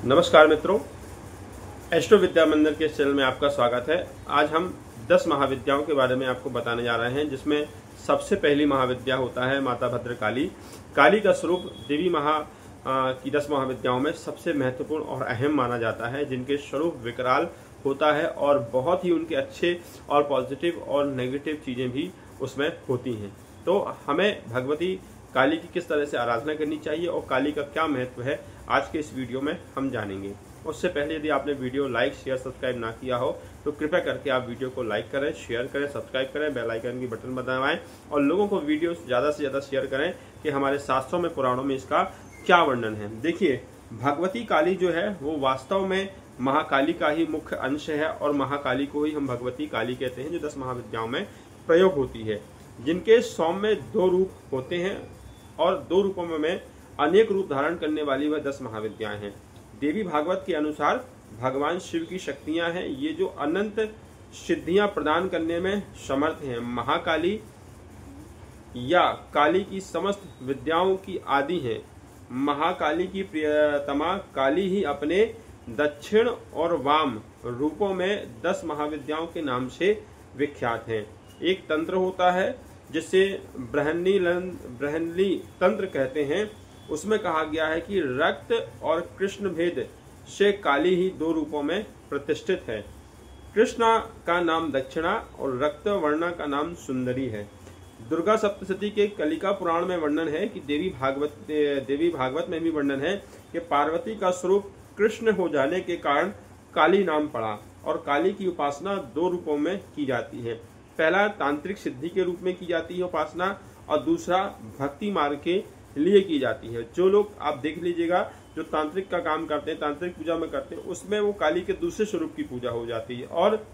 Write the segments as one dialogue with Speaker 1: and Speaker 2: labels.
Speaker 1: नमस्कार मित्रों, एस्ट्रो विद्या मंदिर के इस चैनल में आपका स्वागत है। आज हम 10 महाविद्याओं के बारे में आपको बताने जा रहे हैं, जिसमें सबसे पहली महाविद्या होता है माता भद्रकाली। काली का स्वरूप देवी की 10 महाविद्याओं में सबसे महत्वपूर्ण और अहम माना जाता है, जिनके स्वरूप विकराल होता है और बहुत ही उनके अच्छे और पॉजिटिव और नेगेटिव चीजें भी उसमें होती हैं। तो हमें भगवती काली की किस तरह से आराधना करनी चाहिए और काली का क्या महत्व है, आज के इस वीडियो में हम जानेंगे। उससे पहले यदि आपने वीडियो लाइक शेयर सब्सक्राइब ना किया हो तो कृपया करके आप वीडियो को लाइक करें, शेयर करें, सब्सक्राइब करें, बेल आइकन की बटन दबाएं और लोगों को वीडियो ज़्यादा से ज़्यादा शेयर करें कि हमारे शास्त्रों में, पुराणों में इसका क्या वर्णन है। देखिए, भगवती काली जो है वो वास्तव में महाकाली का ही मुख्य अंश है और महाकाली को ही हम भगवती काली कहते हैं, जो 10 महाविद्याओं में प्रयोग होती है, जिनके सौम्य 2 रूप होते हैं और 2 रूपों में अनेक रूप धारण करने वाली वह 10 महाविद्याएं हैं। देवी भागवत के अनुसार भगवान शिव की शक्तियां हैं, ये जो अनंत सिद्धियां प्रदान करने में समर्थ हैं। महाकाली या काली की समस्त विद्याओं की आदि हैं। महाकाली की प्रियतमा काली ही अपने दक्षिण और वाम रूपों में 10 महाविद्याओं के नाम से विख्यात हैं। एक तंत्र होता है जिसे बृहन्नी तंत्र कहते हैं। उसमें कहा गया है कि रक्त और कृष्ण भेद से काली ही 2 रूपों में प्रतिष्ठित है। कृष्णा का नाम दक्षिणा और रक्त वर्णा का नाम सुंदरी है। दुर्गा सप्तशती के कलिका पुराण में वर्णन है कि देवी भागवत में भी वर्णन है कि पार्वती का स्वरूप कृष्ण हो जाने के कारण काली नाम पड़ा और काली की उपासना 2 रूपों में की जाती है। पहला तांत्रिक सिद्धि के रूप में की जाती है उपासना, और दूसरा भक्ति मार्ग के लिए की जाती है। जो लोग आप देख लीजिएगा जो तांत्रिक का काम करते हैं, तांत्रिक पूजा में करते हैं, उसमें वो काली के दूसरे स्वरूप की पूजा हो जाती है। और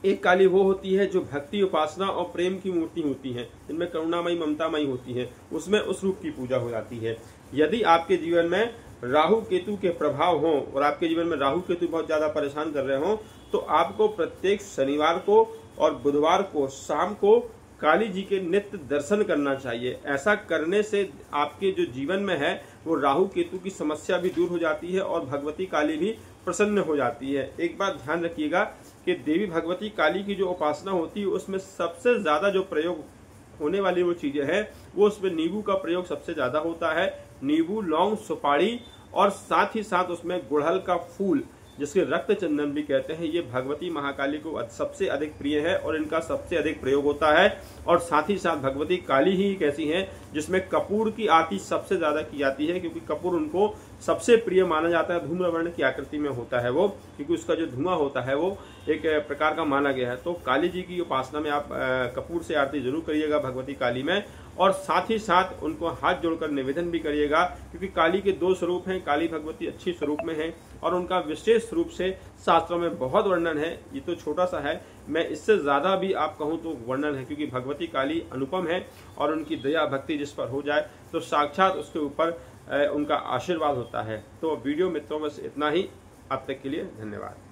Speaker 1: एक काली वो होती है जो भक्ति, उपासना और प्रेम की मूर्ति होती है, जिनमें करुणामयी, ममतामयी होती है, उसमें उस रूप की पूजा हो जाती है। यदि आपके जीवन में राहु केतु के प्रभाव हो और आपके जीवन में राहु केतु बहुत ज्यादा परेशान कर रहे हो, तो आपको प्रत्येक शनिवार को और बुधवार को शाम को काली जी के नित्य दर्शन करना चाहिए। ऐसा करने से आपके जो जीवन में है वो राहु केतु की समस्या भी दूर हो जाती है और भगवती काली भी प्रसन्न हो जाती है। एक बात ध्यान रखिएगा कि देवी भगवती काली की जो उपासना होती है उसमें सबसे ज्यादा जो प्रयोग होने वाली वो चीजें हैं, वो उसमें नींबू का प्रयोग सबसे ज्यादा होता है। नींबू, लौंग, सुपारी और साथ ही साथ उसमें गुड़हल का फूल, जिसके रक्त चंदन भी कहते हैं, ये भगवती महाकाली को सबसे अधिक प्रिय है और इनका सबसे अधिक प्रयोग होता है। और साथ ही साथ भगवती काली ही एक ऐसी है जिसमें कपूर की आरती सबसे ज्यादा की जाती है, क्योंकि कपूर उनको सबसे प्रिय माना जाता है। धूम्रवर्ण की आकृति में होता है वो, क्योंकि उसका जो धुआं होता है वो एक प्रकार का माना गया है। तो काली जी की उपासना में आप कपूर से आरती जरूर करिएगा भगवती काली में, और साथ ही साथ उनको हाथ जोड़कर निवेदन भी करिएगा, क्योंकि काली के 2 स्वरूप हैं। काली भगवती अच्छी स्वरूप में है और उनका विशेष रूप से शास्त्रों में बहुत वर्णन है। ये तो छोटा सा है, मैं इससे ज्यादा भी आप कहूँ तो वर्णन है, क्योंकि भगवती काली अनुपम है और उनकी दया भक्ति जिस पर हो जाए तो साक्षात उसके ऊपर उनका आशीर्वाद होता है। तो वीडियो मित्रों में से इतना ही। अब तक के लिए धन्यवाद।